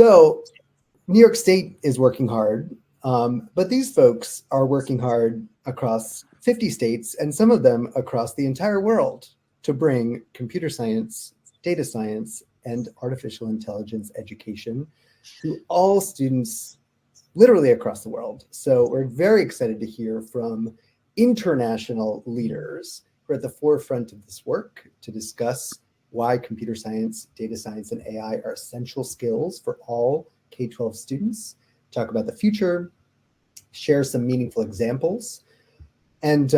So New York State is working hard, but these folks are working hard across 50 states and some of them across the entire world to bring computer science, data science, and artificial intelligence education to all students literally across the world. So we're very excited to hear from international leaders who are at the forefront of this work to discuss why computer science, data science, and AI are essential skills for all K-12 students, talk about the future, share some meaningful examples. And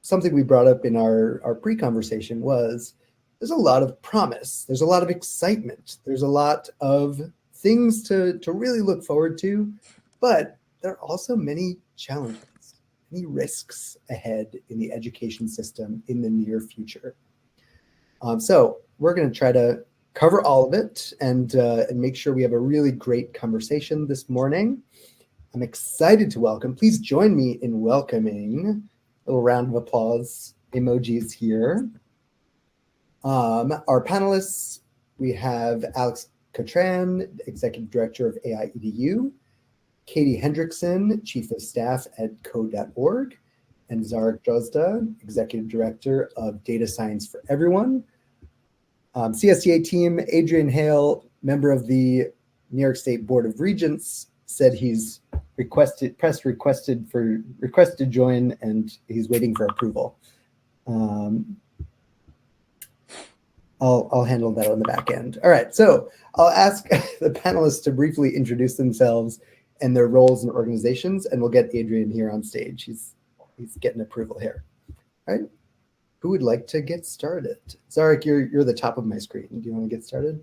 something we brought up in our pre-conversation was there's a lot of promise, there's a lot of excitement, there's a lot of things to really look forward to, but there are also many challenges, many risks ahead in the education system in the near future. So we're going to try to cover all of it and make sure we have a really great conversation this morning. I'm excited to welcome, please join me in welcoming, a little round of applause emojis here. Our panelists, we have Alex Kotran, Executive Director of aiEDU, Katie Hendrickson, Chief of Staff at code.org, and Zarek Drozda, Executive Director of Data Science for Everyone. CSDA team, Adrian Hale, member of the New York State Board of Regents, said he's requested to join and he's waiting for approval. I'll handle that on the back end. All right, so I'll ask the panelists to briefly introduce themselves and their roles and organizations, and we'll get Adrian here on stage. He's getting approval here. All right. Who would like to get started? Zarek, you're the top of my screen. Do you want to get started?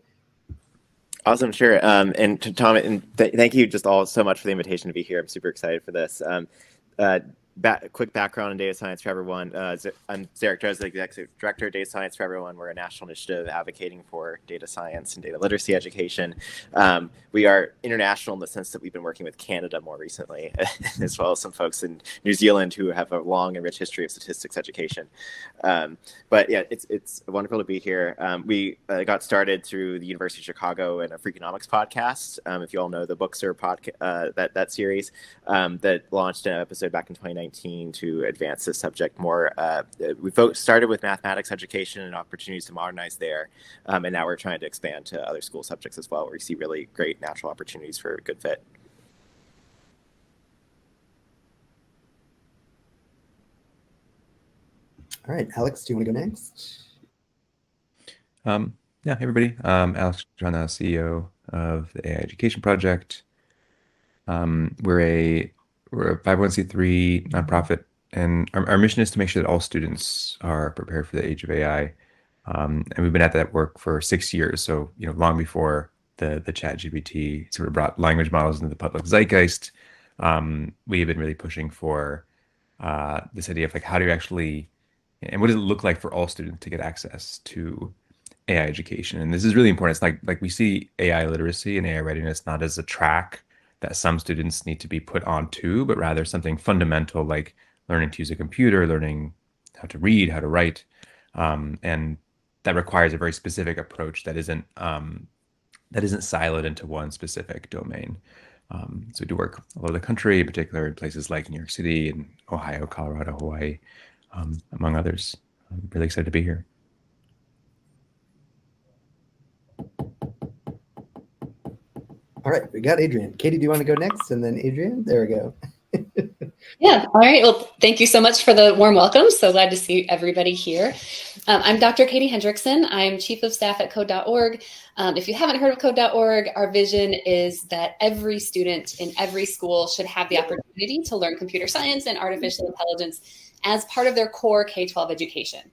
Awesome, sure. And to Tom, and thank you just all so much for the invitation to be here. I'm super excited for this. Quick background in data science for everyone. I'm Zarek Drozda, Executive Director of Data Science for Everyone. We're a national initiative advocating for data science and data literacy education. We are international in the sense that we've been working with Canada more recently, as well as some folks in New Zealand who have a long and rich history of statistics education. But yeah, it's wonderful to be here. We got started through the University of Chicago and a Freakonomics podcast. If you all know the Bookser that series that launched an episode back in 2019 to advance this subject more. We started with mathematics education and opportunities to modernize there, and now we're trying to expand to other school subjects as well, where we see really great natural opportunities for a good fit. All right, Alex, do you want to go next? Yeah, hey everybody. Alex Kotran, CEO of the AI Education Project. We're a 501c3 nonprofit, and our mission is to make sure that all students are prepared for the age of AI. And we've been at that work for 6 years, so long before the ChatGPT sort of brought language models into the public zeitgeist. We have been really pushing for this idea of like how do you actually, and what does it look like for all students to get access to AI education? And this is really important. It's like we see AI literacy and AI readiness not as a track that some students need to be put onto, but rather something fundamental like learning to use a computer, learning how to read, how to write, and that requires a very specific approach that isn't siloed into one specific domain. So we do work all over the country, in particular in places like New York City and Ohio, Colorado, Hawaii, among others. I'm really excited to be here. All right, we got Adrian. Katie, do you want to go next? And then Adrian, there we go. Yeah, all right. Well, thank you so much for the warm welcome. So glad to see everybody here. I'm Dr. Katie Hendrickson. I'm Chief of Staff at code.org. If you haven't heard of code.org, our vision is that every student in every school should have the opportunity to learn computer science and artificial intelligence as part of their core K-12 education.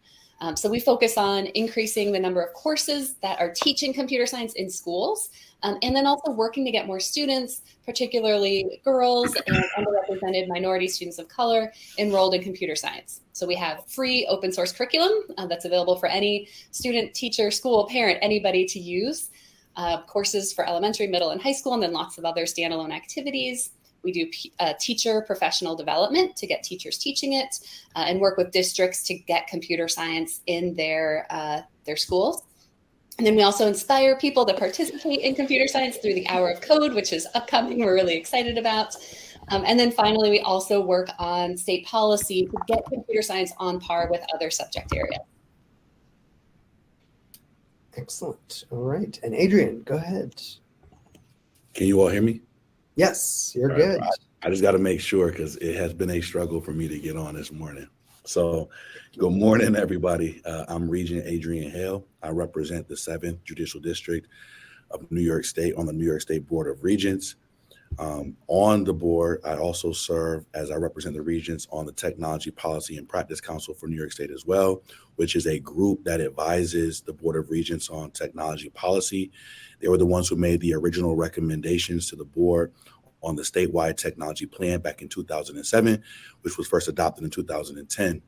So we focus on increasing the number of courses that are teaching computer science in schools, and then also working to get more students, particularly girls and underrepresented minority students of color, enrolled in computer science. So we have free open source curriculum that's available for any student, teacher, school, parent, anybody to use. Courses for elementary, middle, and high school, and then lots of other standalone activities. We do teacher professional development to get teachers teaching it, and work with districts to get computer science in their schools. And then we also inspire people to participate in computer science through the Hour of Code, which is upcoming. We're really excited about. And then finally, we also work on state policy to get computer science on par with other subject areas. Excellent. All right. And Adrian, go ahead. Can you all hear me? Yes, you're All good. right. I just got to make sure because it has been a struggle for me to get on this morning. So good morning, everybody. I'm Regent Adrian Hale. I represent the 7th Judicial District of New York State on the New York State Board of Regents. On the board, I also serve as I represent the Regents on the Technology Policy and Practice Council for New York State as well, which is a group that advises the Board of Regents on technology policy. They were the ones who made the original recommendations to the board on the statewide technology plan back in 2007, which was first adopted in 2010.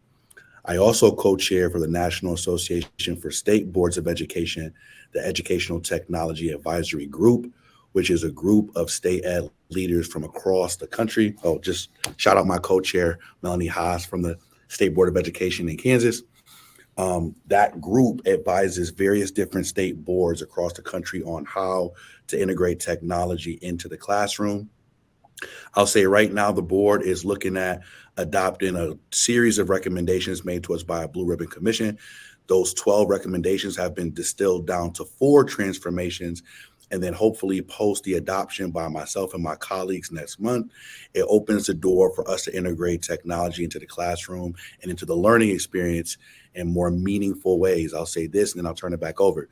I also co-chair for the National Association for State Boards of Education, the Educational Technology Advisory Group, which is a group of state ed leaders from across the country. Oh, just shout out my co-chair, Melanie Haas from the State Board of Education in Kansas. That group advises various different state boards across the country on how to integrate technology into the classroom. I'll say right now the board is looking at adopting a series of recommendations made to us by a Blue Ribbon Commission. Those 12 recommendations have been distilled down to 4 transformations, and then hopefully post the adoption by myself and my colleagues next month. It opens the door for us to integrate technology into the classroom and into the learning experience in more meaningful ways. I'll say this and then I'll turn it back over.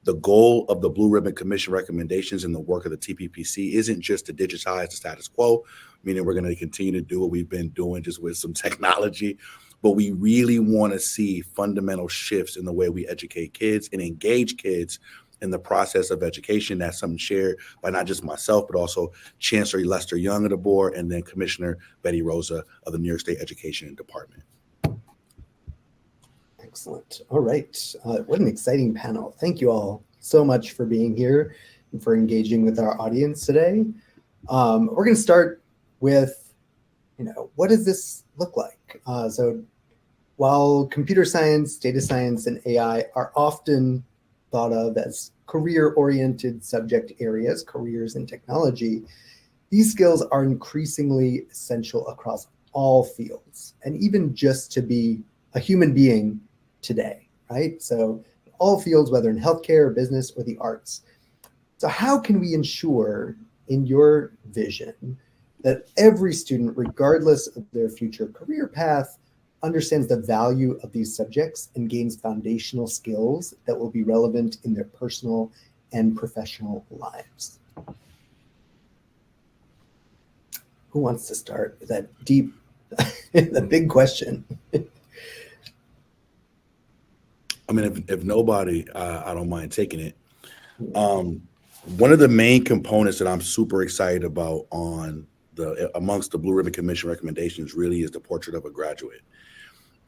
The goal of the Blue Ribbon Commission recommendations and the work of the TPPC isn't just to digitize the status quo, meaning we're going to continue to do what we've been doing just with some technology, but we really want to see fundamental shifts in the way we educate kids and engage kids in the process of education. That's something shared by not just myself, but also Chancellor Lester Young of the board and then Commissioner Betty Rosa of the New York State Education Department. Excellent. All right. What an exciting panel. Thank you all so much for being here and for engaging with our audience today. We're going to start with, what does this look like? So while computer science, data science, and AI are often thought of as career-oriented subject areas, careers in technology, these skills are increasingly essential across all fields, and even just to be a human being today, right? So all fields, whether in healthcare, business, or the arts. So how can we ensure, in your vision, that every student, regardless of their future career path, understands the value of these subjects and gains foundational skills that will be relevant in their personal and professional lives? Who wants to start with that deep, the big question? I mean, if nobody, I don't mind taking it. One of the main components that I'm super excited about amongst the Blue Ribbon Commission recommendations really is the portrait of a graduate.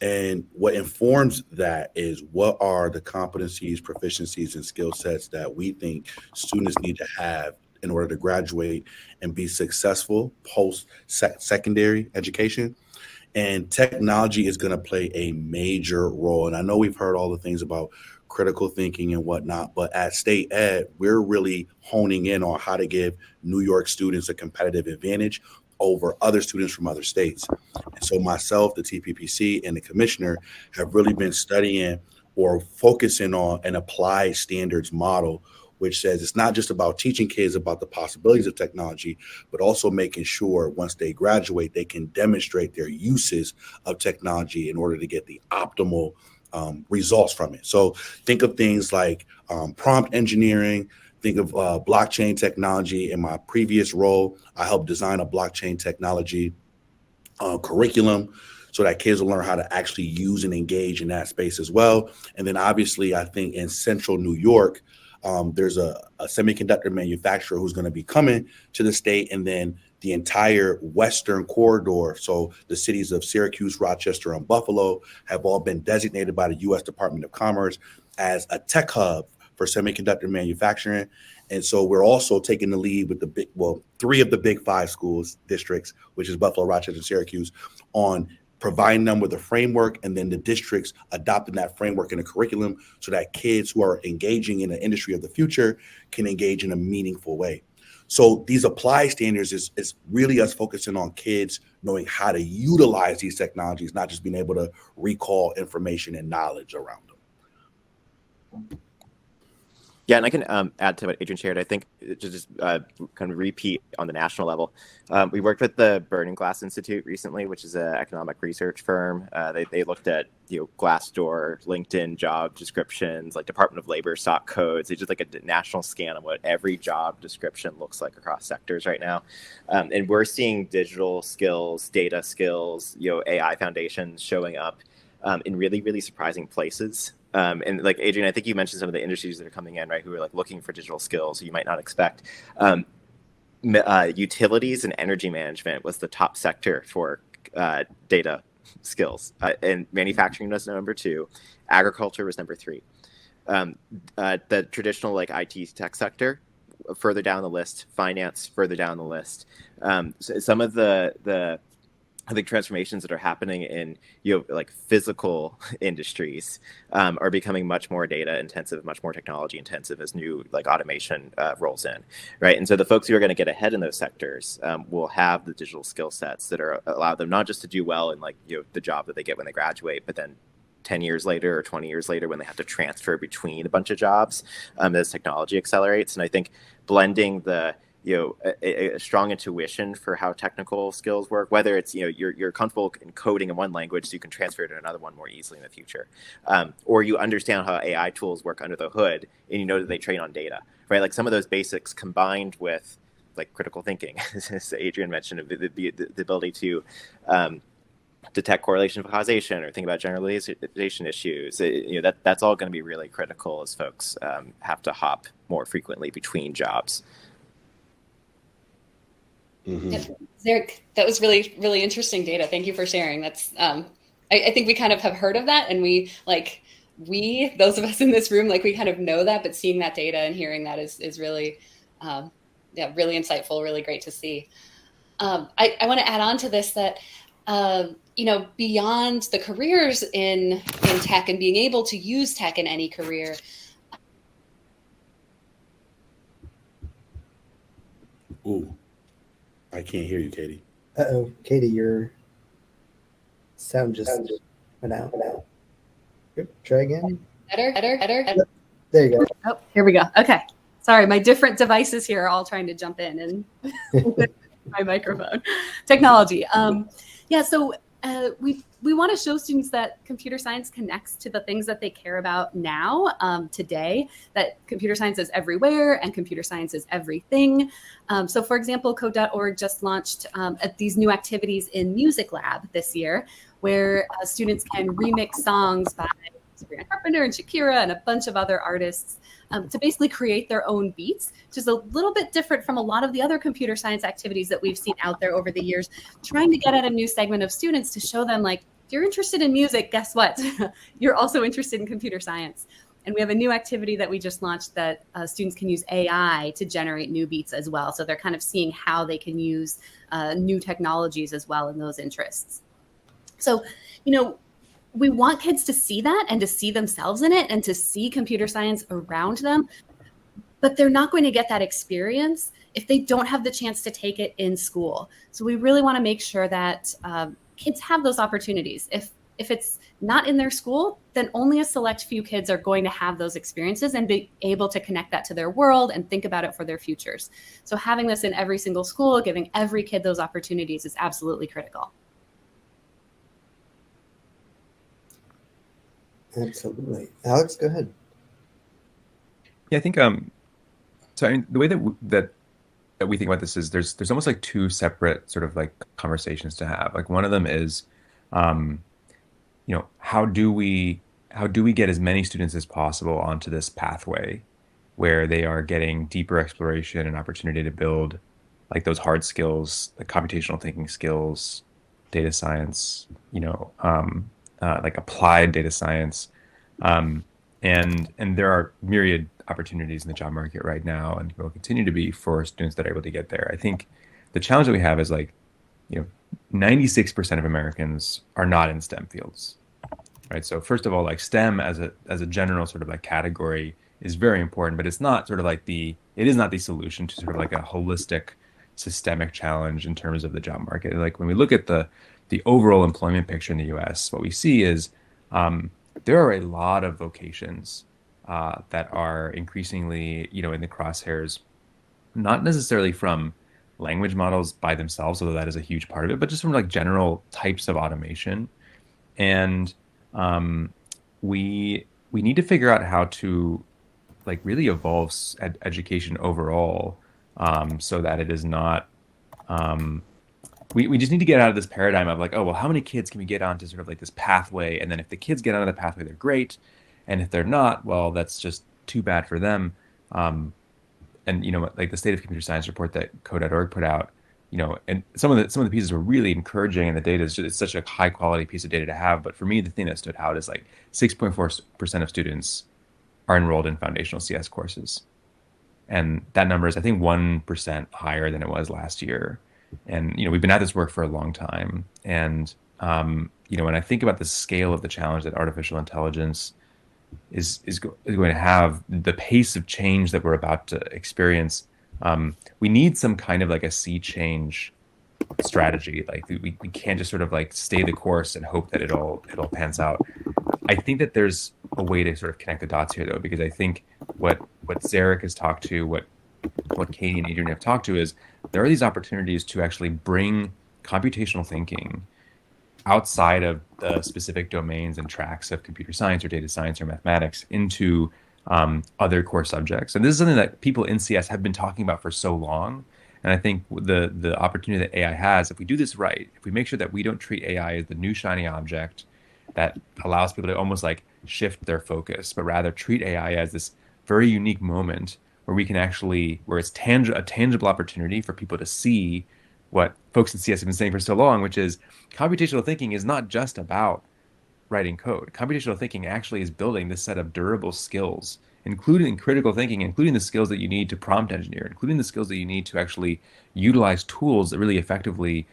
And what informs that is what are the competencies, proficiencies, and skill sets that we think students need to have in order to graduate and be successful post-secondary education. And technology is going to play a major role. And I know we've heard all the things about critical thinking and whatnot, but at State Ed, we're really honing in on how to give New York students a competitive advantage over other students from other states. And so myself, the TPPC, and the commissioner have really been studying or focusing on an applied standards model, which says it's not just about teaching kids about the possibilities of technology, but also making sure once they graduate, they can demonstrate their uses of technology in order to get the optimal results from it. So think of things like prompt engineering, think of blockchain technology. In my previous role, I helped design a blockchain technology curriculum so that kids will learn how to actually use and engage in that space as well. And then obviously, I think in central New York, there's a semiconductor manufacturer who's going to be coming to the state, and then the entire western corridor. So the cities of Syracuse, Rochester, and Buffalo have all been designated by the U.S. Department of Commerce as a tech hub for semiconductor manufacturing. And so we're also taking the lead with 3 of the big 5 schools districts, which is Buffalo, Rochester, and Syracuse, on providing them with a framework, and then the districts adopting that framework in a curriculum so that kids who are engaging in the industry of the future can engage in a meaningful way. So these applied standards is really us focusing on kids knowing how to utilize these technologies, not just being able to recall information and knowledge around them. Yeah, and I can add to what Adrian shared. I think to just kind of repeat on the national level, we worked with the Burning Glass Institute recently, which is an economic research firm. They looked at Glassdoor, LinkedIn job descriptions, like Department of Labor stock codes. They did like a national scan of what every job description looks like across sectors right now, and we're seeing digital skills, data skills, AI foundations showing up in really, really surprising places. And like Adrian, I think you mentioned some of the industries that are coming in, right, who are like looking for digital skills you might not expect. Utilities and energy management was the top sector for data skills, and manufacturing was number 2. Agriculture was number 3. The traditional like IT tech sector further down the list, finance further down the list. So some of the I think transformations that are happening in like physical industries are becoming much more data intensive, much more technology intensive as new like automation rolls in, right? And so the folks who are going to get ahead in those sectors will have the digital skill sets that are allow them not just to do well in like the job that they get when they graduate, but then 10 years later or 20 years later when they have to transfer between a bunch of jobs as technology accelerates. And I think blending the a strong intuition for how technical skills work, whether it's you're comfortable in coding in one language so you can transfer it to another one more easily in the future, or you understand how AI tools work under the hood and you know that they train on data, right? Like some of those basics combined with like critical thinking, as Adrian mentioned, the ability to detect correlation of causation or think about generalization issues, that's all going to be really critical as folks have to hop more frequently between jobs. Mm-hmm. Zarek, that was really, really interesting data. Thank you for sharing. That's, I think we kind of have heard of that, and those of us in this room, like we kind of know that, but seeing that data and hearing that is really, really insightful, really great to see. I want to add on to this that, beyond the careers in tech and being able to use tech in any career. Ooh. I can't hear you, Katie. Uh-oh, Katie, your sound just went out. Yep, try again. Better. There you go. Oh, here we go. Okay. Sorry, my different devices here are all trying to jump in and my microphone. Technology. So we want to show students that computer science connects to the things that they care about now, today, that computer science is everywhere and computer science is everything. So for example, Code.org just launched these new activities in Music Lab this year, where students can remix songs by Sabrina Carpenter and Shakira and a bunch of other artists to basically create their own beats, which is a little bit different from a lot of the other computer science activities that we've seen out there over the years, trying to get at a new segment of students to show them, like, if you're interested in music, guess what? You're also interested in computer science. And we have a new activity that we just launched that students can use AI to generate new beats as well. So they're kind of seeing how they can use new technologies as well in those interests. So, we want kids to see that and to see themselves in it and to see computer science around them, but they're not going to get that experience if they don't have the chance to take it in school. So we really want to make sure that kids have those opportunities. If it's not in their school, then only a select few kids are going to have those experiences and be able to connect that to their world and think about it for their futures. So having this in every single school, giving every kid those opportunities is absolutely critical. Absolutely. Alex, go ahead. Yeah, I think so. I mean, the way that we think about this is there's almost like two separate sort of like conversations to have. Like one of them is, how do we get as many students as possible onto this pathway where they are getting deeper exploration and opportunity to build like those hard skills, like computational thinking skills, data science, like applied data science. And there are myriad opportunities in the job market right now and will continue to be for students that are able to get there. I think the challenge that we have is like, 96% of Americans are not in STEM fields, right? So first of all, like STEM as a general sort of like category is very important, but it's not sort of like it is not the solution to sort of like a holistic systemic challenge in terms of the job market. Like when we look at the overall employment picture in the US, what we see is there are a lot of vocations that are increasingly, in the crosshairs, not necessarily from language models by themselves, although that is a huge part of it, but just from like general types of automation. And we need to figure out how to like really evolve education overall, so that it is not. We just need to get out of this paradigm of like, oh well, how many kids can we get onto sort of like this pathway, and then if the kids get onto the pathway, they're great, and if they're not, well, that's just too bad for them. And like the State of Computer Science report that code.org put out, and some of the pieces were really encouraging, and the data is it's such a high quality piece of data to have. But for me, the thing that stood out is like 6.4% of students are enrolled in foundational CS courses, and that number is I think 1% higher than it was last year. And we've been at this work for a long time, and when I think about the scale of the challenge that artificial intelligence is going to have, the pace of change that we're about to experience, we need some kind of like a sea change strategy. Like we can't just sort of like stay the course and hope that it all pans out. I think that there's a way to sort of connect the dots here, though, because I think what Zarek has talked to, what Katie and Adrian have talked to, is there are these opportunities to actually bring computational thinking outside of the specific domains and tracks of computer science or data science or mathematics into other core subjects. And this is something that people in CS have been talking about for so long. And I think the opportunity that AI has, if we do this right, if we make sure that we don't treat AI as the new shiny object that allows people to almost like shift their focus, but rather treat AI as this very unique moment where we can actually, where it's a tangible opportunity for people to see what folks in CS have been saying for so long, which is computational thinking is not just about writing code. Computational thinking actually is building this set of durable skills, including critical thinking, including the skills that you need to prompt engineer, including the skills that you need to actually utilize tools that really effectively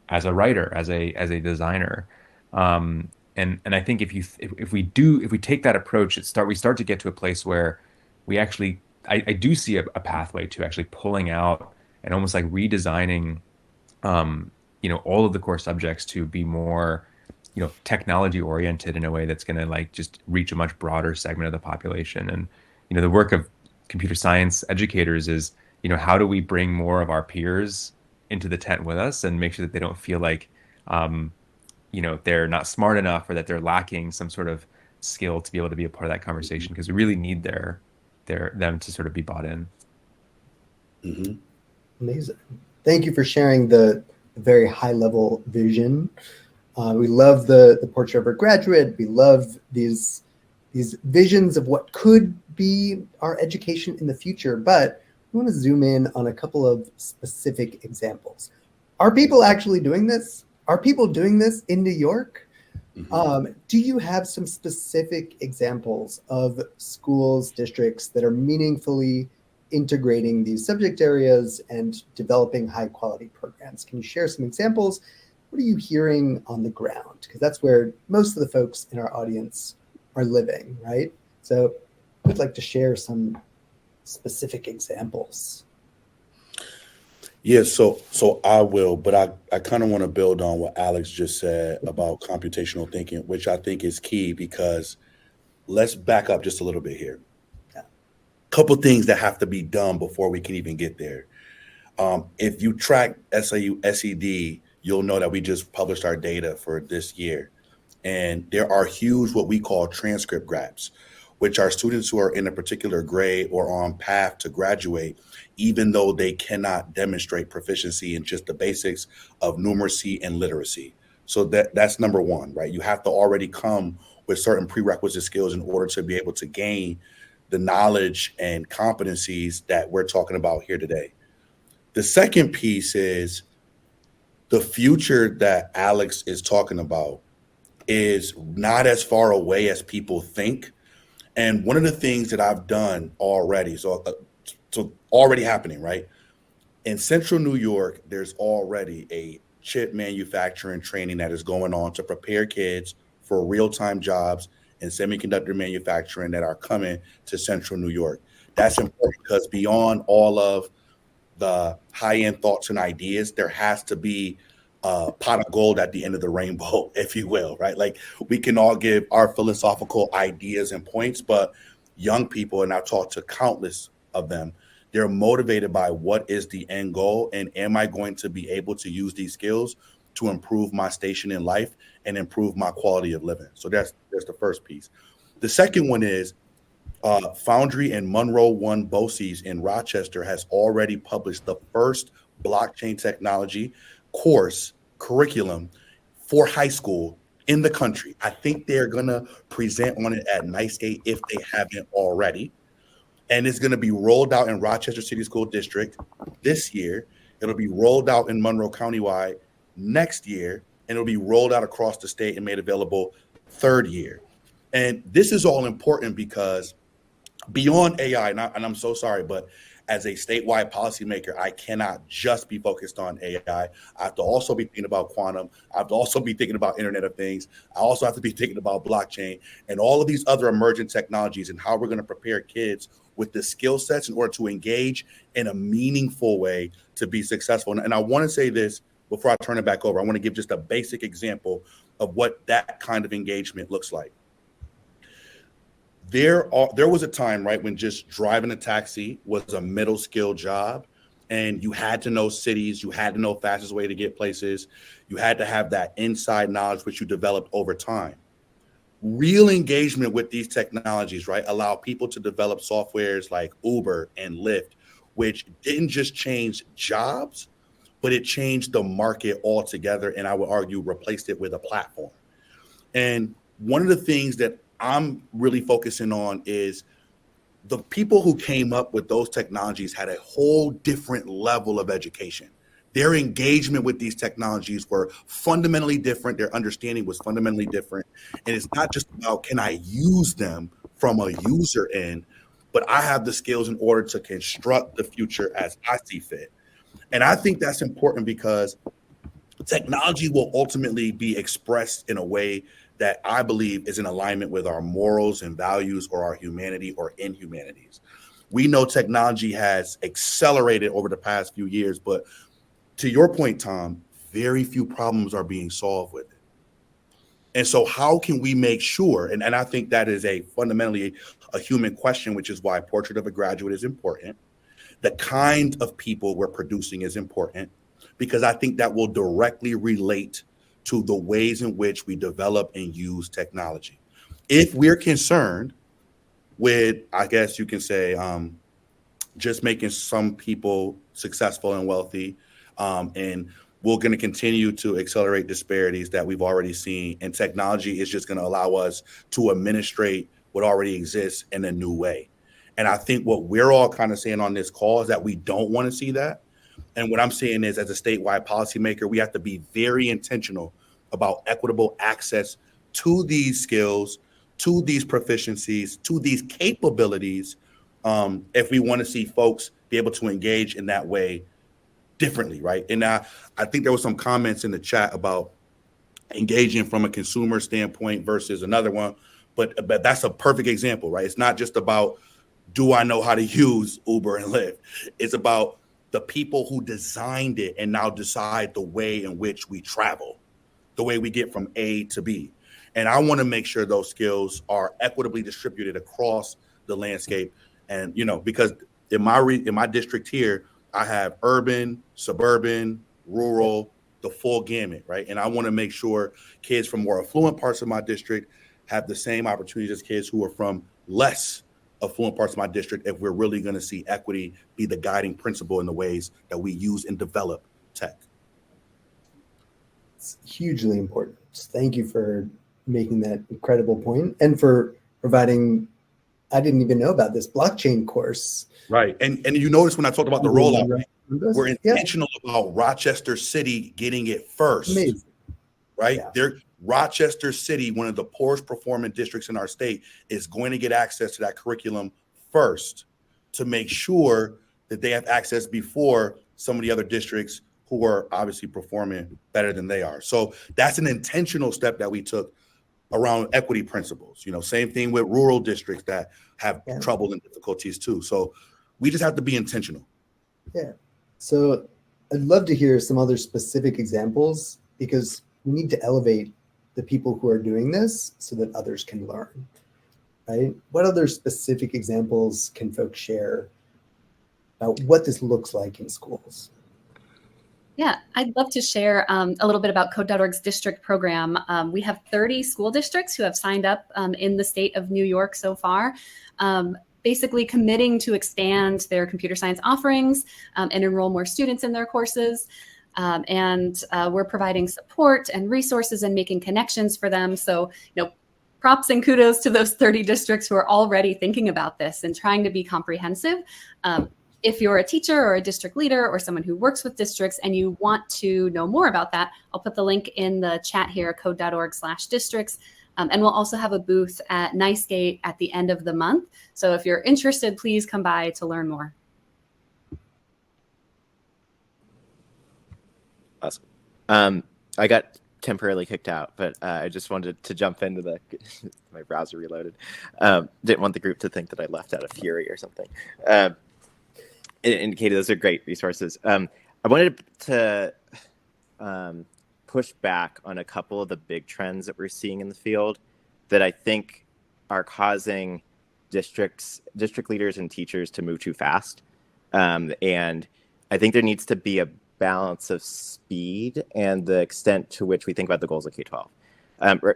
as a writer, as a designer. And I think if we take that approach, we start to get to a place where we actually, I do see a pathway to actually pulling out and almost like redesigning all of the core subjects to be more technology oriented in a way that's going to like just reach a much broader segment of the population. And the work of computer science educators is how do we bring more of our peers into the tent with us and make sure that they don't feel like they're not smart enough or that they're lacking some sort of skill to be able to be a part of that conversation, because we really need them to sort of be bought in. Mm-hmm. Amazing. Thank you for sharing the very high level vision. We love the portrait of our graduate. We love these visions of what could be our education in the future, but we want to zoom in on a couple of specific examples. Are people actually doing this? Are people doing this in New York? Mm-hmm. Do you have some specific examples of schools, districts that are meaningfully integrating these subject areas and developing high quality programs? Can you share some examples? What are you hearing on the ground? Because that's where most of the folks in our audience are living, right? So I'd like to share some specific examples. Yeah, so I will, but I kind of want to build on what Alex just said about computational thinking, which I think is key, because let's back up just a little bit here. Yeah. Couple things that have to be done before we can even get there. If you track SAU SED, you'll know that we just published our data for this year. And there are huge, what we call transcript gaps, which are students who are in a particular grade or on path to graduate, even though they cannot demonstrate proficiency in just the basics of numeracy and literacy. So that's number one, right? You have to already come with certain prerequisite skills in order to be able to gain the knowledge and competencies that we're talking about here today. The second piece is the future that Alex is talking about is not as far away as people think. And one of the things that I've done already, so already happening, right? In central New York, there's already a chip manufacturing training that is going on to prepare kids for real-time jobs in semiconductor manufacturing that are coming to Central New York. That's important because beyond all of the high-end thoughts and ideas, there has to be a pot of gold at the end of the rainbow, if you will, right? Like we can all give our philosophical ideas and points, but young people, and I've talked to countless of them, they're motivated by what is the end goal, and am I going to be able to use these skills to improve my station in life and improve my quality of living? So that's the first piece. The second one is Foundry and Monroe One BOCES in Rochester has already published the first blockchain technology course curriculum for high school in the country. I think they're going to present on it at NICE if they haven't already. And it's going to be rolled out in Rochester City School District this year. It'll be rolled out in Monroe Countywide next year, and it'll be rolled out across the state and made available third year. And this is all important because beyond AI, and I'm so sorry, but as a statewide policymaker, I cannot just be focused on AI. I have to also be thinking about quantum. I have to also be thinking about Internet of Things. I also have to be thinking about blockchain and all of these other emerging technologies and how we're going to prepare kids with the skill sets in order to engage in a meaningful way to be successful. And I want to say this before I turn it back over. I want to give just a basic example of what that kind of engagement looks like. There was a time, right, when just driving a taxi was a middle skill job, and you had to know cities, you had to know fastest way to get places, you had to have that inside knowledge which you developed over time. Real engagement with these technologies, right, allow people to develop softwares like Uber and Lyft, which didn't just change jobs, but it changed the market altogether, and I would argue replaced it with a platform. And one of the things that I'm really focusing on is the people who came up with those technologies had a whole different level of education. Their engagement with these technologies were fundamentally different. Their understanding was fundamentally different. And it's not just about, can I use them from a user end, but I have the skills in order to construct the future as I see fit. And I think that's important because technology will ultimately be expressed in a way that I believe is in alignment with our morals and values or our humanity or inhumanities. We know technology has accelerated over the past few years, but to your point, Tom, very few problems are being solved with it. And so how can we make sure, and I think that is a fundamentally a human question, which is why Portrait of a Graduate is important. The kind of people we're producing is important because I think that will directly relate to the ways in which we develop and use technology. If we're concerned with, I guess you can say, just making some people successful and wealthy, and we're going to continue to accelerate disparities that we've already seen, and technology is just going to allow us to administrate what already exists in a new way. And I think what we're all kind of saying on this call is that we don't want to see that. And what I'm saying is, as a statewide policymaker, we have to be very intentional about equitable access to these skills, to these proficiencies, to these capabilities, if we want to see folks be able to engage in that way differently, right? And I think there was some comments in the chat about engaging from a consumer standpoint versus another one, but that's a perfect example, right? It's not just about, do I know how to use Uber and Lyft? It's about the people who designed it and now decide the way in which we travel, the way we get from A to B. And I want to make sure those skills are equitably distributed across the landscape. And, you know, because in my district here, I have urban, suburban, rural, the full gamut, right? And I want to make sure kids from more affluent parts of my district have the same opportunities as kids who are from less affluent parts of my district if we're really going to see equity be the guiding principle in the ways that we use and develop tech. It's hugely important. Thank you for making that incredible point and for providing, I didn't even know about this blockchain course. Right. And you notice when I talked about the rollout, we're intentional about Rochester City getting it first. Amazing. Right? Yeah. Rochester City, one of the poorest performing districts in our state, is going to get access to that curriculum first to make sure that they have access before some of the other districts who are obviously performing better than they are. So that's an intentional step that we took around equity principles. Same thing with rural districts that have trouble and difficulties too. So we just have to be intentional. Yeah. So I'd love to hear some other specific examples, because we need to elevate the people who are doing this so that others can learn, right? What other specific examples can folks share about what this looks like in schools? Yeah, I'd love to share a little bit about Code.org's district program. We have 30 school districts who have signed up in the state of New York so far, basically committing to expand their computer science offerings and enroll more students in their courses. And we're providing support and resources and making connections for them. So, props and kudos to those 30 districts who are already thinking about this and trying to be comprehensive. If you're a teacher or a district leader or someone who works with districts and you want to know more about that, I'll put the link in the chat here, code.org/districts. And we'll also have a booth at NiceGate at the end of the month. So if you're interested, please come by to learn more. Awesome. I got temporarily kicked out, but I just wanted to jump into my browser reloaded. Didn't want the group to think that I left out of fury or something. And Katie, those are great resources. I wanted to push back on a couple of the big trends that we're seeing in the field that I think are causing district leaders and teachers to move too fast. And I think there needs to be a balance of speed and the extent to which we think about the goals of K-12.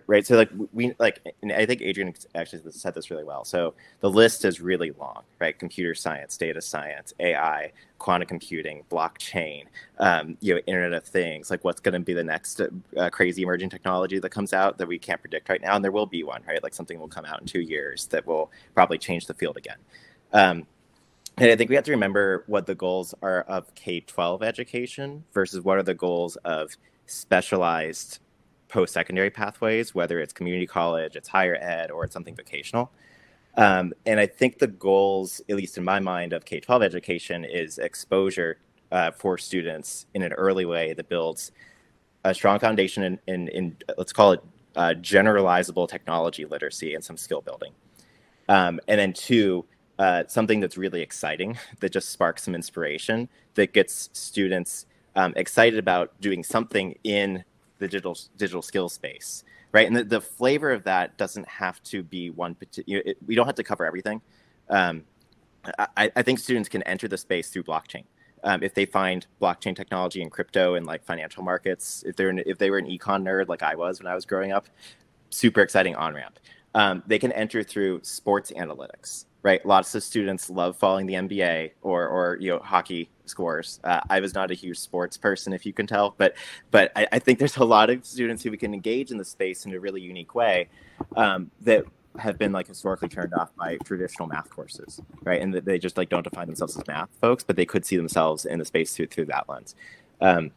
Right. So and I think Adrian actually said this really well. So the list is really long, right? Computer science, data science, AI, quantum computing, blockchain, Internet of Things, like what's going to be the next crazy emerging technology that comes out that we can't predict right now. And there will be one, right? Like something will come out in 2 years that will probably change the field again. And I think we have to remember what the goals are of K-12 education versus what are the goals of specialized post-secondary pathways, whether it's community college, it's higher ed, or it's something vocational. And I think the goals, at least in my mind, of K-12 education is exposure for students in an early way that builds a strong foundation in let's call it generalizable technology literacy and some skill building. And then 2, something that's really exciting that just sparks some inspiration that gets students excited about doing something in the digital skills space, right? And the flavor of that doesn't have to be one particular. We don't have to cover everything. I think students can enter the space through blockchain. If they find blockchain technology and crypto and like financial markets, if they were an econ nerd like I was when I was growing up, super exciting on-ramp. They can enter through sports analytics, right? Lots of students love following the NBA or hockey scores. I was not a huge sports person, if you can tell, but I think there's a lot of students who we can engage in the space in a really unique way that have been like historically turned off by traditional math courses, right? And that they just like don't define themselves as math folks, but they could see themselves in the space through that lens. And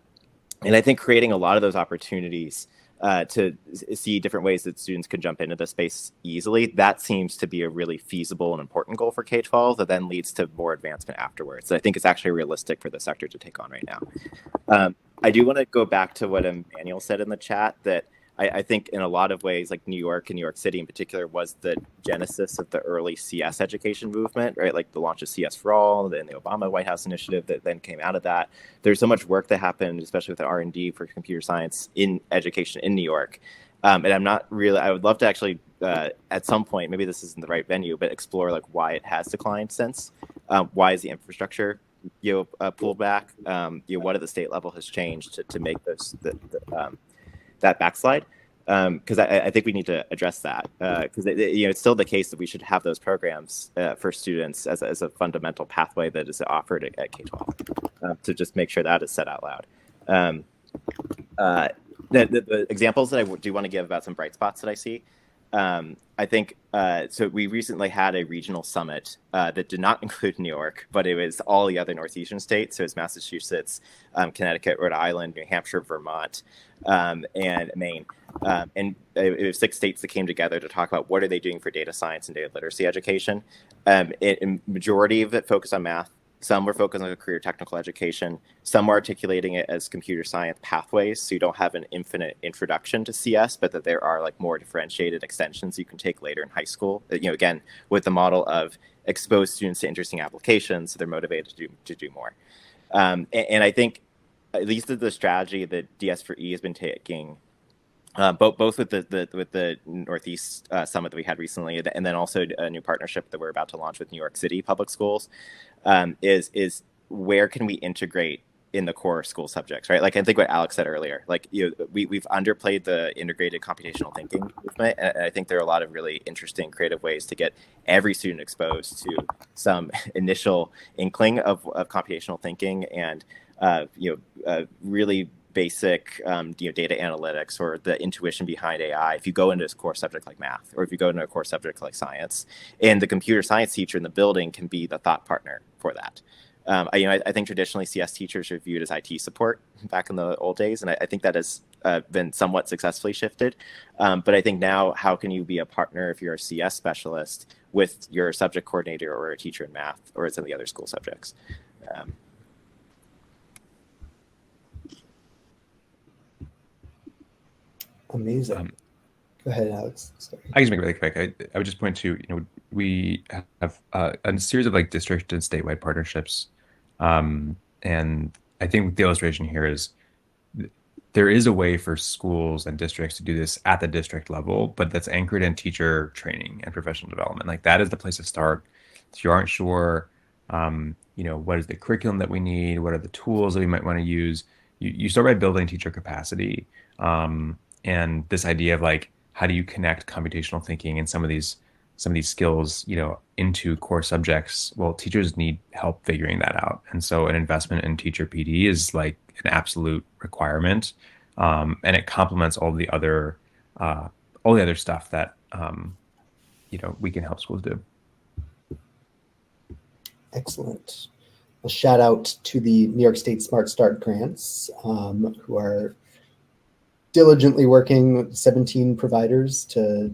I think creating a lot of those opportunities to see different ways that students can jump into the space easily, that seems to be a really feasible and important goal for K-12 that then leads to more advancement afterwards. So I think it's actually realistic for the sector to take on right now. I do want to go back to what Emmanuel said in the chat, that I think in a lot of ways, like New York and New York City in particular, was the genesis of the early CS education movement, right? Like the launch of CS for All, then the Obama White House initiative that then came out of that. There's so much work that happened, especially with the R&D for computer science in education in New York. And I would love to actually, at some point, maybe this isn't the right venue, but explore like why it has declined since. Why is the infrastructure pulled back? What at the state level has changed to make those that backslide, because I think we need to address that, because it's still the case that we should have those programs for students as a fundamental pathway that is offered at K-12, to just make sure that is said out loud. The examples that I do want to give about some bright spots that I see, I think, so we recently had a regional summit that did not include New York, but it was all the other northeastern states. So it's Massachusetts, Connecticut, Rhode Island, New Hampshire, Vermont, and Maine. And it was 6 states that came together to talk about what are they doing for data science and data literacy education. And majority of it focused on math, Some were focused on career technical education. Some were articulating it as computer science pathways, so you don't have an infinite introduction to CS, but that there are like more differentiated extensions you can take later in high school. Again, with the model of expose students to interesting applications, so they're motivated to do more. And I think at least the strategy that DS4E has been taking, both with the Northeast Summit that we had recently, and then also a new partnership that we're about to launch with New York City Public Schools, is where can we integrate in the core school subjects, right? Like I think what Alex said earlier, like we've underplayed the integrated computational thinking movement, and I think there are a lot of really interesting, creative ways to get every student exposed to some initial inkling of computational thinking and really basic data analytics or the intuition behind AI if you go into a core subject like math, or if you go into a core subject like science. And the computer science teacher in the building can be the thought partner for that. I think traditionally CS teachers are viewed as IT support back in the old days, and I think that has been somewhat successfully shifted. But I think now, how can you be a partner if you're a CS specialist with your subject coordinator or a teacher in math or some of the other school subjects? Amazing. Go ahead, Alex. Sorry. I can just make it really quick. I would just point to, we have a series of like district and statewide partnerships. And I think the illustration here is there is a way for schools and districts to do this at the district level, but that's anchored in teacher training and professional development. Like that is the place to start. If you aren't sure, what is the curriculum that we need? What are the tools that we might want to use? You start by building teacher capacity. And this idea of like, how do you connect computational thinking and some of these skills, into core subjects? Well, teachers need help figuring that out. And so an investment in teacher PD is like an absolute requirement. And it complements all the other stuff that, we can help schools do. Excellent. A shout out to the New York State Smart Start grants, who are diligently working with 17 providers to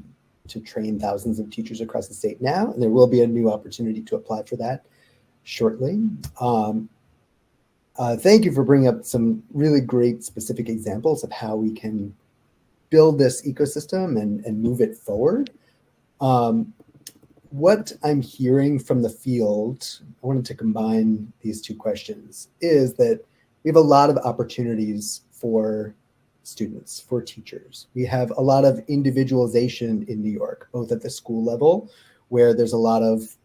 train thousands of teachers across the state now, and there will be a new opportunity to apply for that shortly. Thank you for bringing up some really great specific examples of how we can build this ecosystem and move it forward. What I'm hearing from the field, I wanted to combine these two questions, is that we have a lot of opportunities for students, for teachers. We have a lot of individualization in New York, both at the school level, where there's a lot of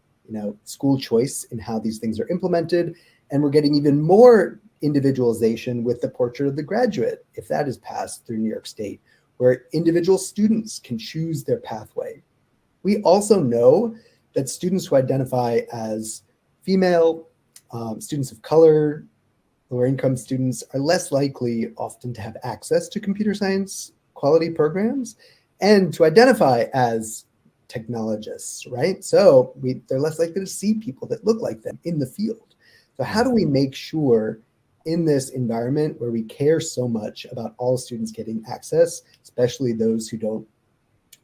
school choice in how these things are implemented, and we're getting even more individualization with the portrait of the graduate, if that is passed through New York State, where individual students can choose their pathway. We also know that students who identify as female, students of color, lower income students are less likely often to have access to computer science quality programs and to identify as technologists, right? So they're less likely to see people that look like them in the field. So how do we make sure in this environment where we care so much about all students getting access, especially those who don't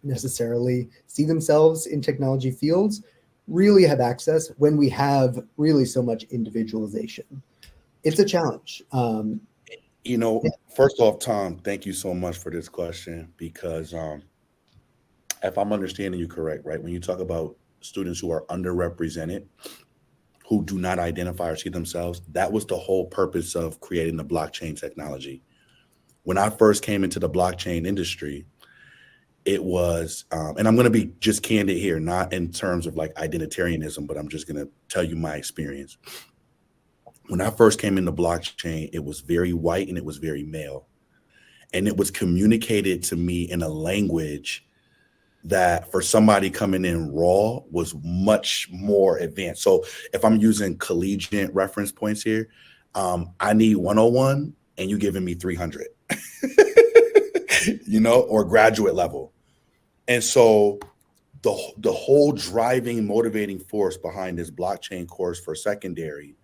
necessarily see themselves in technology fields, really have access when we have really so much individualization? It's a challenge. First off, Tom, thank you so much for this question, because if I'm understanding you correct, right, when you talk about students who are underrepresented, who do not identify or see themselves, that was the whole purpose of creating the blockchain technology. When I first came into the blockchain industry, it was, and I'm going to be just candid here, not in terms of like identitarianism, but I'm just going to tell you my experience. When I first came into blockchain, it was very white and it was very male. And it was communicated to me in a language that for somebody coming in raw was much more advanced. So if I'm using collegiate reference points here, I need 101 and you giving me 300, or graduate level. And so the whole driving, motivating force behind this blockchain course for secondary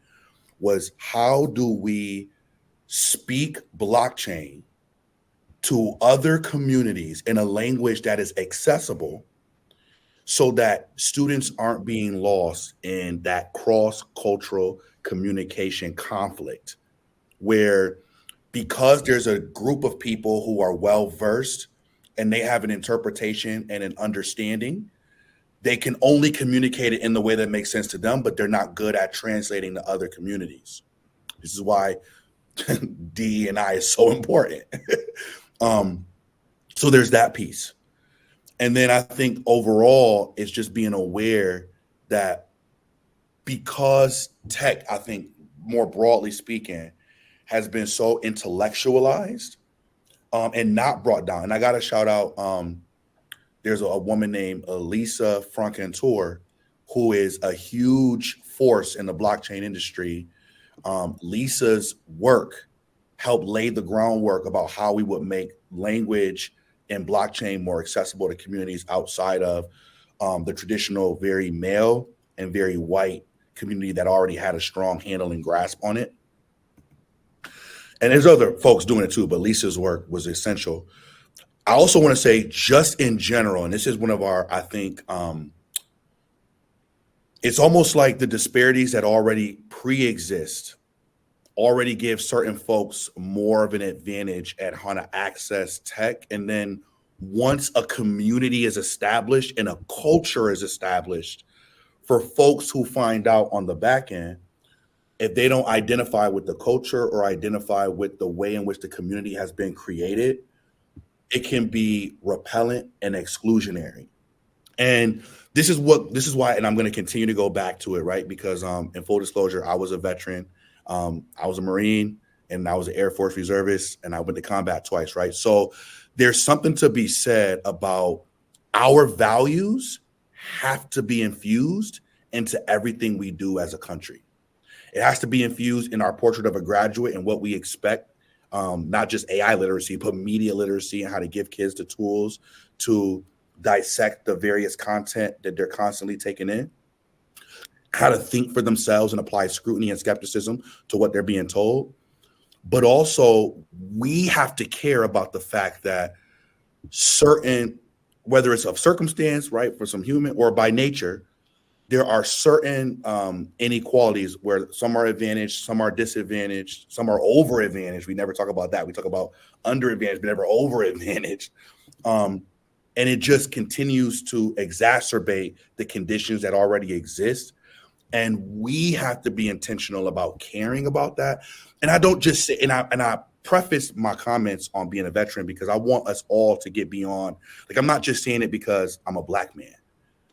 was, how do we speak blockchain to other communities in a language that is accessible so that students aren't being lost in that cross-cultural communication conflict where, because there's a group of people who are well-versed and they have an interpretation and an understanding, they can only communicate it in the way that makes sense to them, but they're not good at translating to other communities. This is why DE&I is so important. So there's that piece. And then I think overall, it's just being aware that because tech, I think more broadly speaking, has been so intellectualized and not brought down. And I got to shout out, there's a woman named Elisa Francantor, who is a huge force in the blockchain industry. Lisa's work helped lay the groundwork about how we would make language and blockchain more accessible to communities outside of the traditional, very male and very white community that already had a strong handle and grasp on it. And there's other folks doing it too, but Lisa's work was essential. I also want to say, just in general, and this is one of our, I think, it's almost like the disparities that already pre-exist already give certain folks more of an advantage at how to access tech. And then once a community is established and a culture is established, for folks who find out on the back end, if they don't identify with the culture or identify with the way in which the community has been created, it can be repellent and exclusionary. And this is why, and I'm going to continue to go back to it, right? Because in full disclosure, I was a veteran. I was a Marine and I was an Air Force reservist, and I went to combat twice, right? So there's something to be said about our values have to be infused into everything we do as a country. It has to be infused in our portrait of a graduate and what we expect, not just AI literacy, but media literacy and how to give kids the tools to dissect the various content that they're constantly taking in, how to think for themselves and apply scrutiny and skepticism to what they're being told. But also, we have to care about the fact that certain, whether it's of circumstance, right, for some human or by nature, there are certain inequalities where some are advantaged, some are disadvantaged, some are over advantaged. We never talk about that. We talk about under advantaged, but never over advantaged. And it just continues to exacerbate the conditions that already exist. And we have to be intentional about caring about that. And I don't just say, and I preface my comments on being a veteran because I want us all to get beyond, like, I'm not just saying it because I'm a Black man,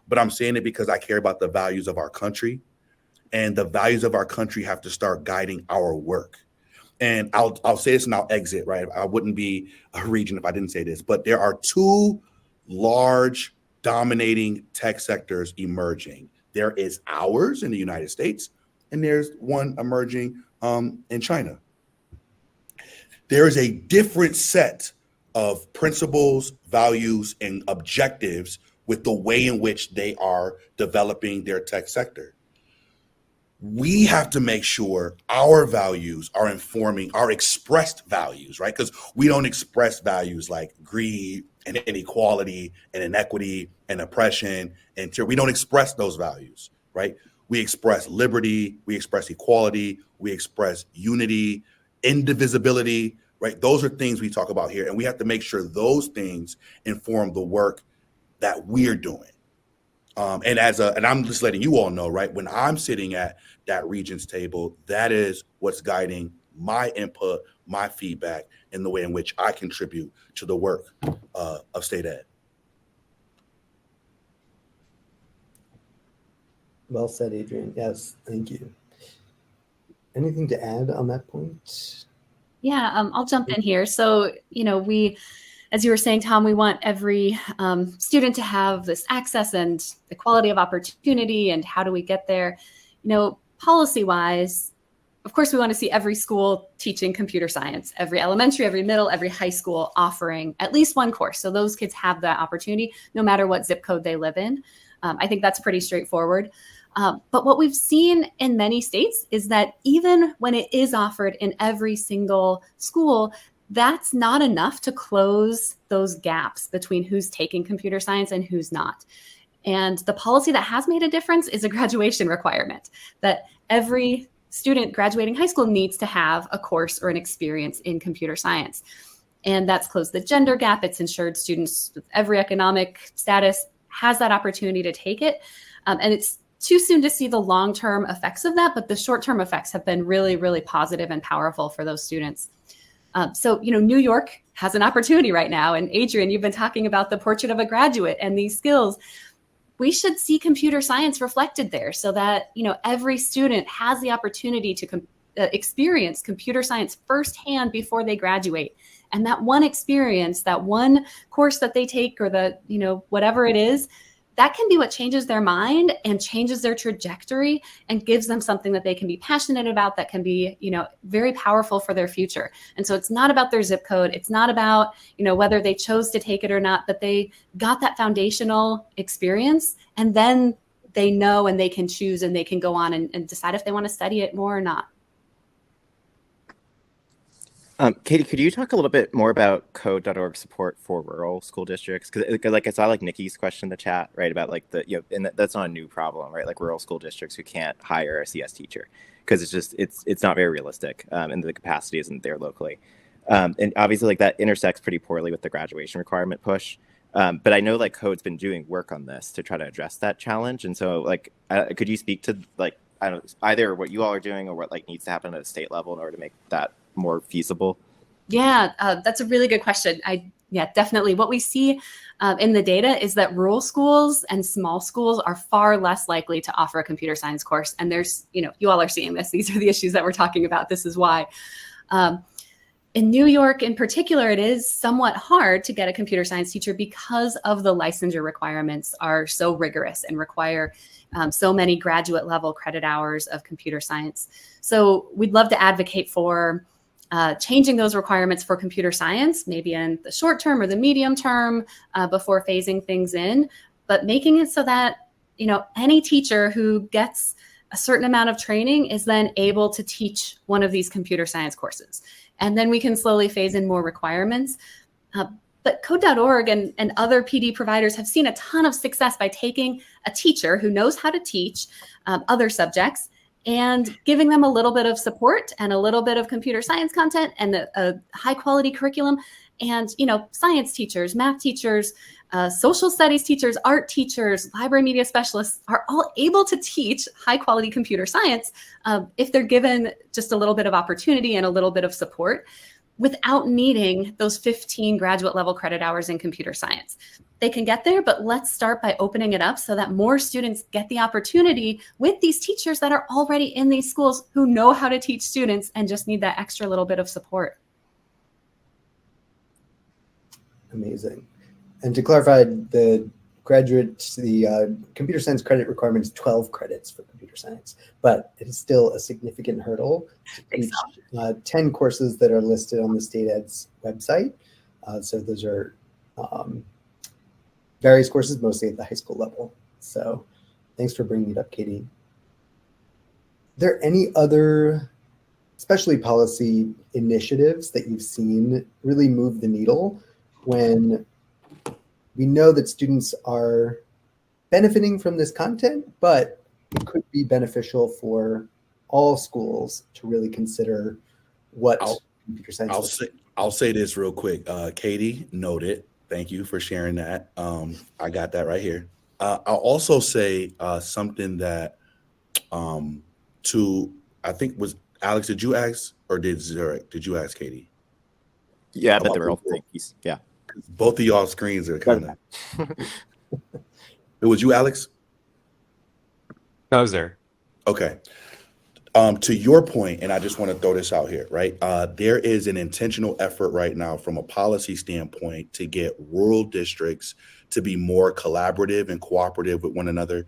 but I'm saying it because I care about the values of our country, and the values of our country have to start guiding our work. And I'll say this and I'll exit, right? I wouldn't be a Regent if I didn't say this, but there are two large dominating tech sectors emerging. There is ours in the United States, and there's one emerging in China. There is a different set of principles, values, and objectives with the way in which they are developing their tech sector. We have to make sure our values are informing our expressed values, right? Because we don't express values like greed and inequality and inequity and oppression, and we don't express those values, right? We express liberty, we express equality, we express unity, indivisibility, right? Those are things we talk about here, and we have to make sure those things inform the work that we're doing. And I'm just letting you all know, right? When I'm sitting at that Regents table, that is what's guiding my input, my feedback, and the way in which I contribute to the work of state ed. Well said, Adrian. Yes, thank you. Anything to add on that point? Yeah, I'll jump in here. So, we, as you were saying, Tom, we want every student to have this access and equality of opportunity. And how do we get there? Policy-wise, of course, we want to see every school teaching computer science, every elementary, every middle, every high school offering at least one course. So those kids have that opportunity no matter what zip code they live in. I think that's pretty straightforward. But what we've seen in many states is that even when it is offered in every single school, that's not enough to close those gaps between who's taking computer science and who's not. And the policy that has made a difference is a graduation requirement, that every student graduating high school needs to have a course or an experience in computer science. And that's closed the gender gap. It's ensured students with every economic status has that opportunity to take it. And it's too soon to see the long-term effects of that, but the short-term effects have been really, really positive and powerful for those students. So, New York has an opportunity right now. And Adrian, you've been talking about the portrait of a graduate and these skills. We should see computer science reflected there so that, every student has the opportunity to experience computer science firsthand before they graduate. And that one experience, that one course that they take, or whatever it is, that can be what changes their mind and changes their trajectory and gives them something that they can be passionate about, that can be, very powerful for their future. And so it's not about their zip code. It's not about, whether they chose to take it or not, but they got that foundational experience, and then they know and they can choose and they can go on and decide if they want to study it more or not. Katie, could you talk a little bit more about code.org support for rural school districts? Because I saw Nikki's question in the chat, right, about and that's not a new problem, right? Like rural school districts who can't hire a CS teacher because it's not very realistic, and the capacity isn't there locally. And obviously that intersects pretty poorly with the graduation requirement push. But I know Code's been doing work on this to try to address that challenge. And so could you speak to I don't know, either what you all are doing or what needs to happen at a state level in order to make that more feasible? Yeah, that's a really good question. Definitely. What we see in the data is that rural schools and small schools are far less likely to offer a computer science course. And there's, you all are seeing this. These are the issues that we're talking about. This is why. In New York in particular, it is somewhat hard to get a computer science teacher because of the licensure requirements are so rigorous and require so many graduate level credit hours of computer science. So we'd love to advocate for changing those requirements for computer science, maybe in the short term or the medium term before phasing things in, but making it so that, any teacher who gets a certain amount of training is then able to teach one of these computer science courses. And then we can slowly phase in more requirements. But code.org and other PD providers have seen a ton of success by taking a teacher who knows how to teach other subjects and giving them a little bit of support and a little bit of computer science content and a high quality curriculum. And, science teachers, math teachers, social studies teachers, art teachers, library media specialists are all able to teach high quality computer science if they're given just a little bit of opportunity and a little bit of support without needing those 15 graduate level credit hours in computer science. They can get there, but let's start by opening it up so that more students get the opportunity with these teachers that are already in these schools who know how to teach students and just need that extra little bit of support. Amazing. And to clarify, the computer science credit requirement is 12 credits for computer science, but it is still a significant hurdle to teach 10 courses that are listed on the state ed's website. So those are various courses, mostly at the high school level. So thanks for bringing it up, Katie. Are there any other, especially policy initiatives that you've seen really move the needle when we know that students are benefiting from this content, but it could be beneficial for all schools to really consider what computer science. I'll say this real quick. Katie, noted. Thank you for sharing that. I got that right here. I'll also say something that I think was Alex, did you ask, or did Zarek? Did you ask Katie? Yeah, but they were all thanks. Yeah. Both of y'all screens are kind of. It was you, Alex? I was there. Okay. To your point, and I just want to throw this out here, right? There is an intentional effort right now from a policy standpoint to get rural districts to be more collaborative and cooperative with one another.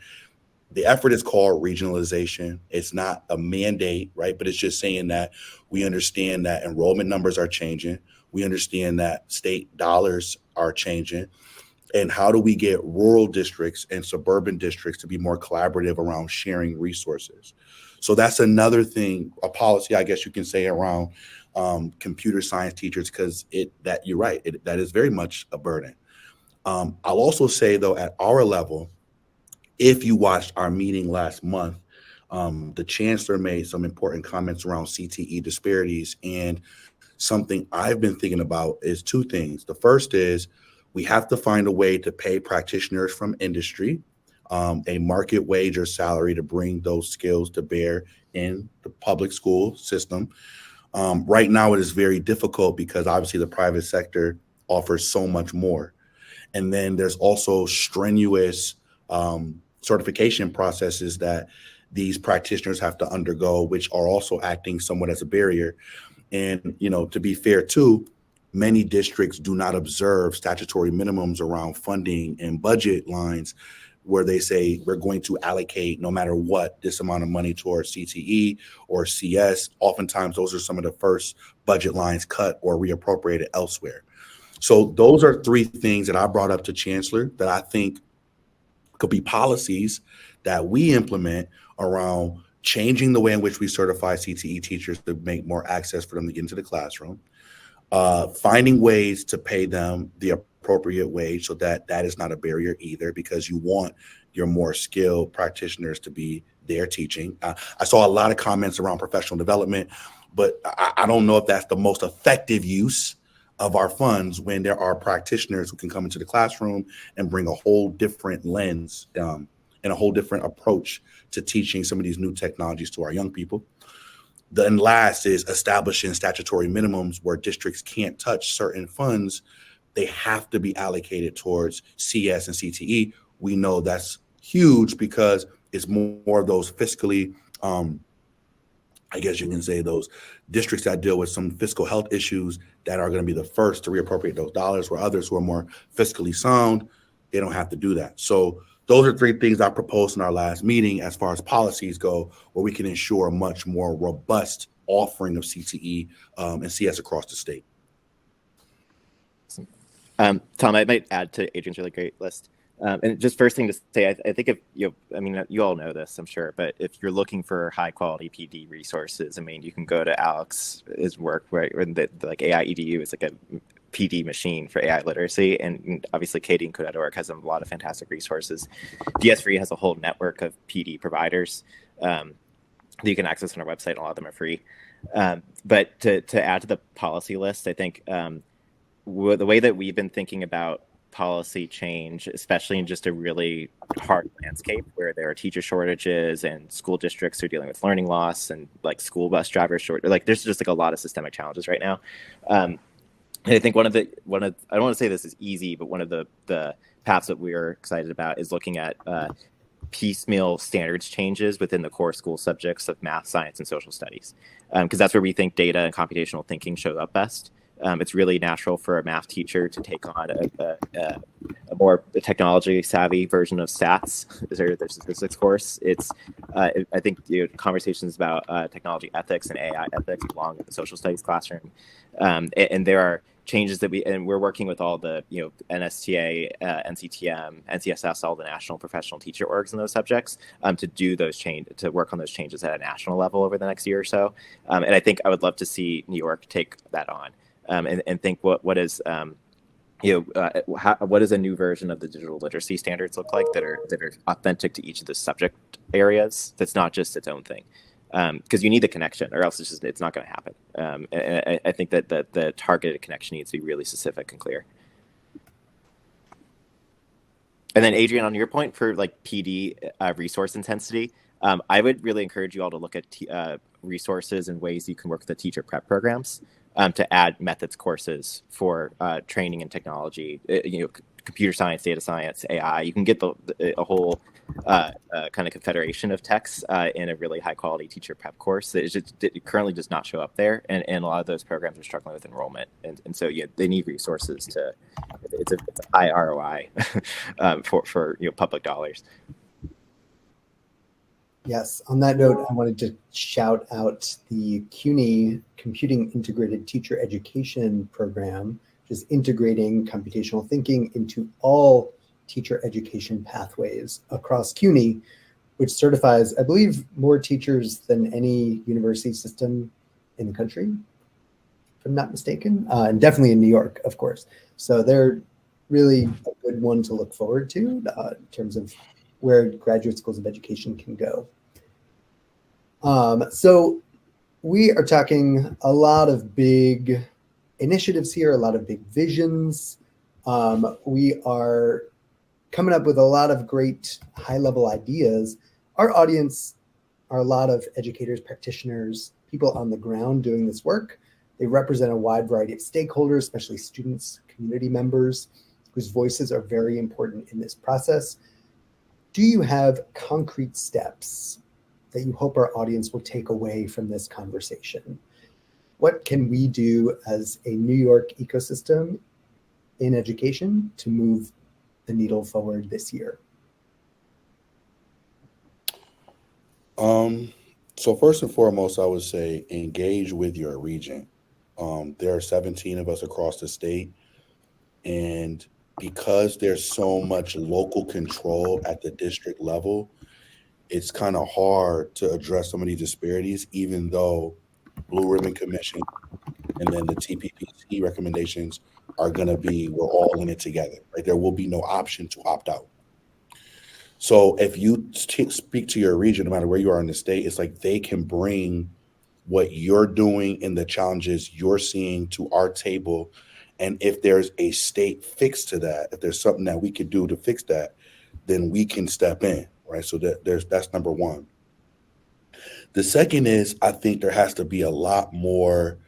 The effort is called regionalization. It's not a mandate, right? But it's just saying that we understand that enrollment numbers are changing. We understand that state dollars are changing. And how do we get rural districts and suburban districts to be more collaborative around sharing resources? So that's another thing, a policy, I guess you can say, around computer science teachers, because that you're right, that is very much a burden. I'll also say, though, at our level, if you watched our meeting last month, the chancellor made some important comments around CTE disparities. And something I've been thinking about is two things. The first is we have to find a way to pay practitioners from industry a market wage or salary to bring those skills to bear in the public school system. Right now, it is very difficult because obviously the private sector offers so much more. And then there's also strenuous certification processes that these practitioners have to undergo, which are also acting somewhat as a barrier. And, you know, to be fair too, many districts do not observe statutory minimums around funding and budget lines where they say we're going to allocate no matter what this amount of money towards CTE or CS. Oftentimes those are some of the first budget lines cut or reappropriated elsewhere. So those are three things that I brought up to Chancellor that I think could be policies that we implement around changing the way in which we certify CTE teachers to make more access for them to get into the classroom, finding ways to pay them the appropriate wage so that that is not a barrier either, because you want your more skilled practitioners to be there teaching. I saw a lot of comments around professional development, but I don't know if that's the most effective use of our funds when there are practitioners who can come into the classroom and bring a whole different lens and a whole different approach to teaching some of these new technologies to our young people. Then last is establishing statutory minimums where districts can't touch certain funds. They have to be allocated towards CS and CTE. We know that's huge because it's more of those fiscally, I guess you can say those districts that deal with some fiscal health issues that are going to be the first to reappropriate those dollars, where others who are more fiscally sound, they don't have to do that. So those are three things I proposed in our last meeting as far as policies go, where we can ensure a much more robust offering of CTE and CS across the state. Tom, I might add to Adrian's really great list. And just first thing to say, I think if you, I mean, you all know this, I'm sure, but if you're looking for high quality PD resources, I mean, you can go to Alex's work, right? Like aiEDU is like a PD machine for AI literacy. And obviously Katie and Code.org has a lot of fantastic resources. DS3 has a whole network of PD providers that you can access on our website. And a lot of them are free. But to add to the policy list, I think the way that we've been thinking about policy change, especially in just a really hard landscape where there are teacher shortages and school districts are dealing with learning loss and like school bus drivers short, like there's just like a lot of systemic challenges right now. And I think one of I don't want to say this is easy, but one of the paths that we're excited about is looking at piecemeal standards changes within the core school subjects of math, science, and social studies, because that's where we think data and computational thinking show up best. It's really natural for a math teacher to take on a more technology savvy version of stats. Their statistics course. It's I think conversations about technology ethics and AI ethics belong in the social studies classroom, and there are changes that we're working with all the NSTA, NCTM, NCSS, all the national professional teacher orgs in those subjects to do those to work on those changes at a national level over the next year or so. And I think I would love to see New York take that on. And think what is what does a new version of the digital literacy standards look like that are authentic to each of the subject areas, that's not just its own thing, because you need the connection or else it's not going to happen. And I think that the targeted connection needs to be really specific and clear. And then Adrian, on your point for like PD resource intensity, I would really encourage you all to look at resources and ways you can work with the teacher prep programs. To add methods courses for training in technology, computer science, data science, AI. You can get a whole kind of confederation of texts in a really high quality teacher prep course that currently does not show up there. And a lot of those programs are struggling with enrollment. And so they need resources it's a high ROI for public dollars. Yes, on that note, I wanted to shout out the CUNY Computing Integrated Teacher Education Program, which is integrating computational thinking into all teacher education pathways across CUNY, which certifies, I believe, more teachers than any university system in the country, if I'm not mistaken, and definitely in New York, of course. So they're really a good one to look forward to in terms of where graduate schools of education can go. So we are talking a lot of big initiatives here, a lot of big visions. We are coming up with a lot of great high-level ideas. Our audience are a lot of educators, practitioners, people on the ground doing this work. They represent a wide variety of stakeholders, especially students, community members, whose voices are very important in this process. Do you have concrete steps that you hope our audience will take away from this conversation? What can we do as a New York ecosystem in education to move the needle forward this year? So first and foremost, I would say engage with your regent. There are 17 of us across the state, and because there's so much local control at the district level, it's kind of hard to address some of these disparities, even though Blue Ribbon Commission and then the TPPC recommendations are going to be, we're all in it together, right? There will be no option to opt out. So if you speak to your region, no matter where you are in the state, it's like they can bring what you're doing and the challenges you're seeing to our table. And if there's a state fix to that, if there's something that we could do to fix that, then we can step in, right? So that's number one. The second is, I think there has to be a lot more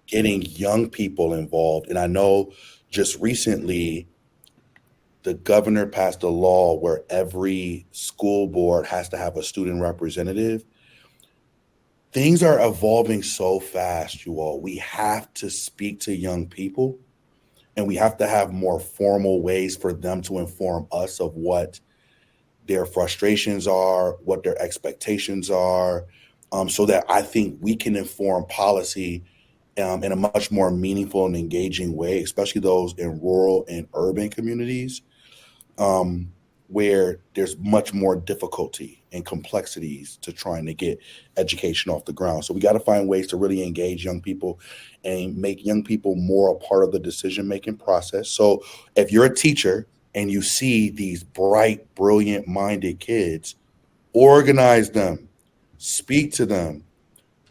getting young people involved. And I know just recently, the governor passed a law where every school board has to have a student representative. Things are evolving so fast, you all. We have to speak to young people, and we have to have more formal ways for them to inform us of what their frustrations are, what their expectations are, so that I think we can inform policy in a much more meaningful and engaging way, especially those in rural and urban communities, where there's much more difficulty and complexities to trying to get education off the ground. So we got to find ways to really engage young people and make young people more a part of the decision-making process. So if you're a teacher and you see these bright, brilliant-minded kids, organize them, speak to them,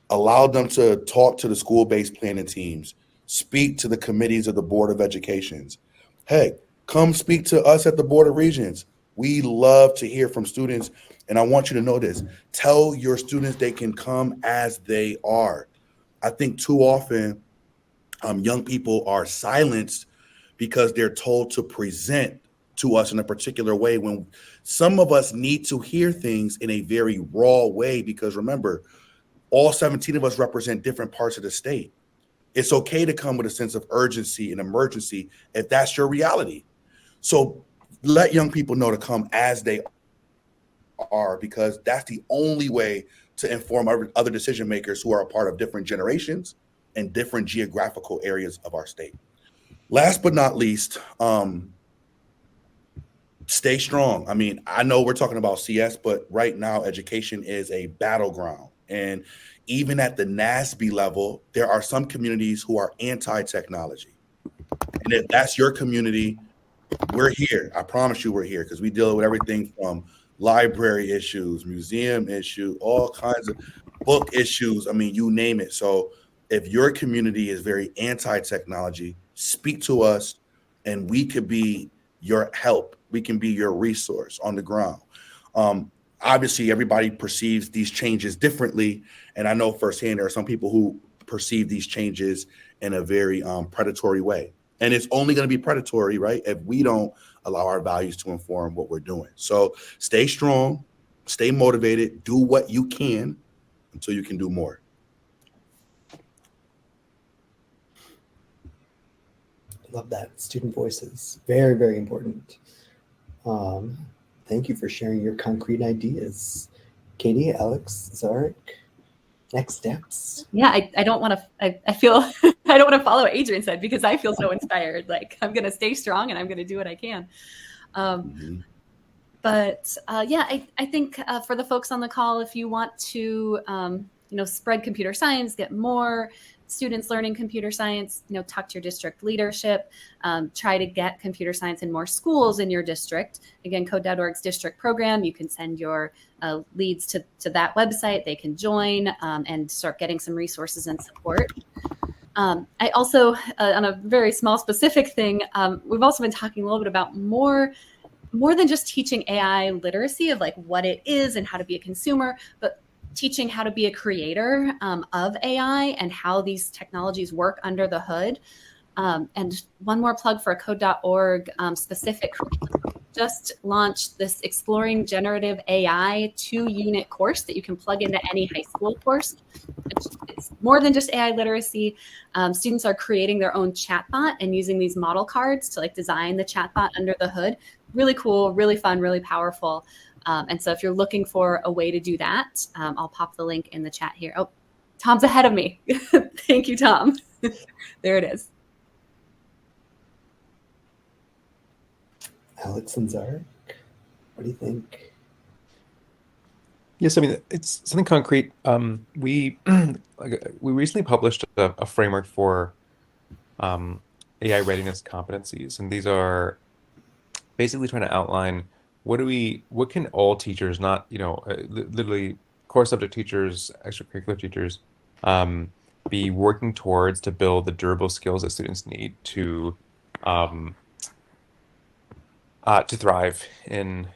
allow them to talk to the school-based planning teams, speak to the committees of the Board of Educations. Hey, come speak to us at the Board of Regents. We love to hear from students, and I want you to know this. Tell your students they can come as they are. I think too often young people are silenced because they're told to present to us in a particular way, when some of us need to hear things in a very raw way, because remember, all 17 of us represent different parts of the state. It's okay to come with a sense of urgency and emergency if that's your reality. So let young people know to come as they are, because that's the only way to inform other decision makers who are a part of different generations and different geographical areas of our state. Last but not least, stay strong. I mean, I know we're talking about CS, but right now education is a battleground. And even at the NASB level, there are some communities who are anti-technology. And if that's your community, we're here. I promise you we're here, because we deal with everything from library issues, museum issues, all kinds of book issues. I mean, you name it. So if your community is very anti-technology, speak to us and we could be your help. We can be your resource on the ground. Obviously, everybody perceives these changes differently. And I know firsthand there are some people who perceive these changes in a very predatory way. And it's only going to be predatory, right, if we don't allow our values to inform what we're doing. So stay strong, stay motivated, do what you can until you can do more. Love that. Student voices. Very, very important. Thank you for sharing your concrete ideas. Katie, Alex, Zarek, next steps. Yeah, I don't want to, I feel, I don't want to follow what Adrian said, because I feel so inspired. Like, I'm going to stay strong and I'm going to do what I can. But yeah, I think for the folks on the call, if you want to, spread computer science, get more students learning computer science, talk to your district leadership, try to get computer science in more schools in your district. Again, code.org's district program, you can send your leads to that website. They can join and start getting some resources and support. I also, on a very small specific thing, we've also been talking a little bit about more than just teaching AI literacy of like what it is and how to be a consumer, but teaching how to be a creator of AI and how these technologies work under the hood. And one more plug for a code.org specific. Just launched this Exploring Generative AI 2-unit course that you can plug into any high school course. It's more than just AI literacy. Students are creating their own chatbot and using these model cards to like design the chatbot under the hood. Really cool, really fun, really powerful. And so if you're looking for a way to do that, I'll pop the link in the chat here. Oh, Tom's ahead of me. Thank you, Tom. There it is. Alex and Zarek, what do you think? Yes, I mean, it's something concrete. We recently published a framework for AI readiness competencies, and these are basically trying to outline what can all teachers, not literally core subject teachers, extracurricular teachers, be working towards to build the durable skills that students need to thrive in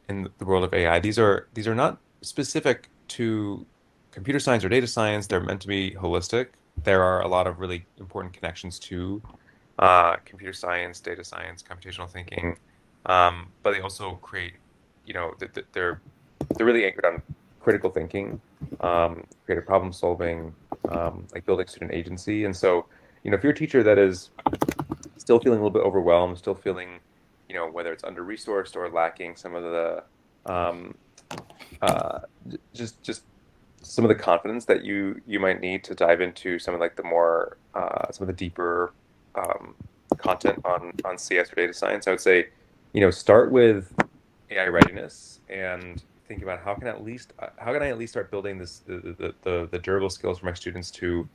the world of AI. These are not specific to computer science or data science. They're meant to be holistic. There are a lot of really important connections to computer science, data science, computational thinking, but they also create, they're really anchored on critical thinking, creative problem solving, like building student agency. And so, if you're a teacher that is still feeling a little bit overwhelmed, still feeling whether it's under-resourced or lacking some of the just some of the confidence that you might need to dive into some of like the more some of the deeper content on CS or data science, I would say start with AI readiness and think about how can I at least start building the durable skills for my students to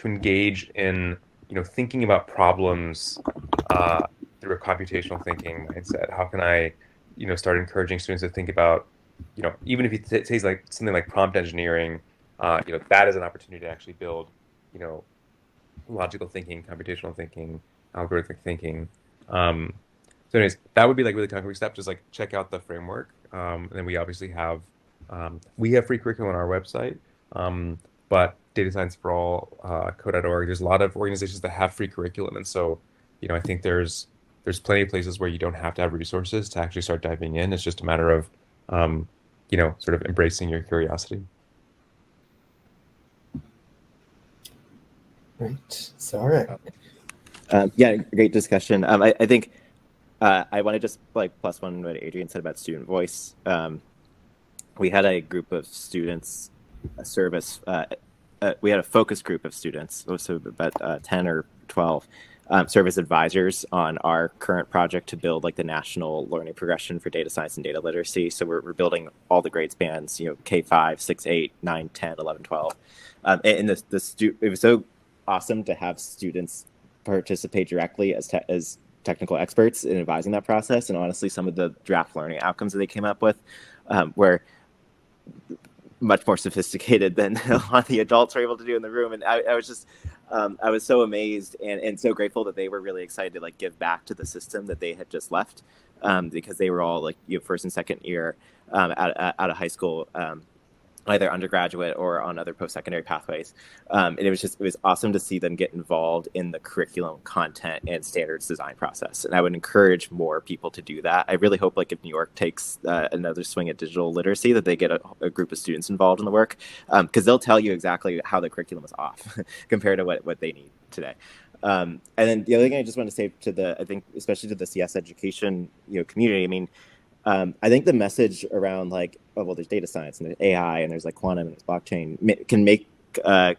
engage in thinking about problems through a computational thinking mindset. How can I, start encouraging students to think about, even if you say like something like prompt engineering, that is an opportunity to actually build, logical thinking, computational thinking, algorithmic thinking. So anyways, that would be like really concrete step. Just like check out the framework. And then we obviously have, free curriculum on our website, but Data Science for All, code.org, there's a lot of organizations that have free curriculum. And so, I think there's plenty of places where you don't have to have resources to actually start diving in. It's just a matter of, sort of embracing your curiosity. Right, Zarek. Yeah, great discussion. I think I want to just like plus one what Adrian said about student voice. We had a group of students, we had a focus group of students, so about 10 or 12 service advisors on our current project to build like the national learning progression for data science and data literacy. So we're building all the grade spans, K5, 6, 8, 9, 10, 11, 12. And it was so awesome to have students participate directly as technical experts in advising that process. And honestly, some of the draft learning outcomes that they came up with were much more sophisticated than a lot of the adults were able to do in the room. And I was just, I was so amazed and so grateful that they were really excited to like give back to the system that they had just left, because they were all like first and second year out of high school, either undergraduate or on other post-secondary pathways. And it was awesome to see them get involved in the curriculum content and standards design process. And I would encourage more people to do that. I really hope like if New York takes another swing at digital literacy, that they get a group of students involved in the work, because they'll tell you exactly how the curriculum is off compared to what they need today. And then the other thing I just want to say I think especially to the CS education community, I mean, I think the message around like, oh, well, there's data science and there's AI and there's like quantum and there's blockchain can make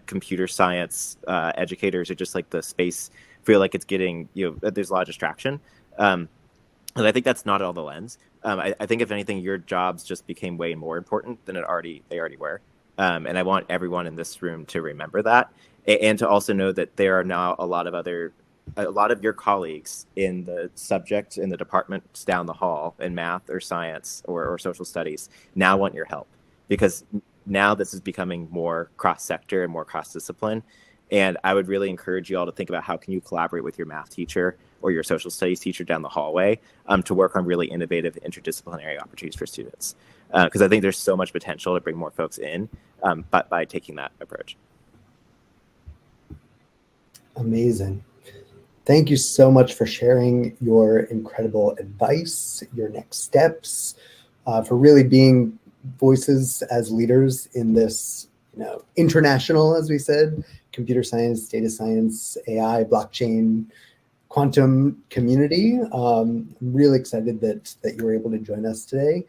computer science educators or just like the space feel like it's getting, there's a lot of distraction. And I think that's not all the lens. I think if anything, your jobs just became way more important than they already were. And I want everyone in this room to remember that and to also know that there are now a lot of your colleagues in the subject, in the departments down the hall in math or science or social studies now want your help, because now this is becoming more cross-sector and more cross-discipline. And I would really encourage you all to think about how can you collaborate with your math teacher or your social studies teacher down the hallway to work on really innovative interdisciplinary opportunities for students. Because I think there's so much potential to bring more folks in but by taking that approach. Amazing. Thank you so much for sharing your incredible advice, your next steps, for really being voices as leaders in this, international, as we said, computer science, data science, AI, blockchain, quantum community. I'm really excited that you were able to join us today.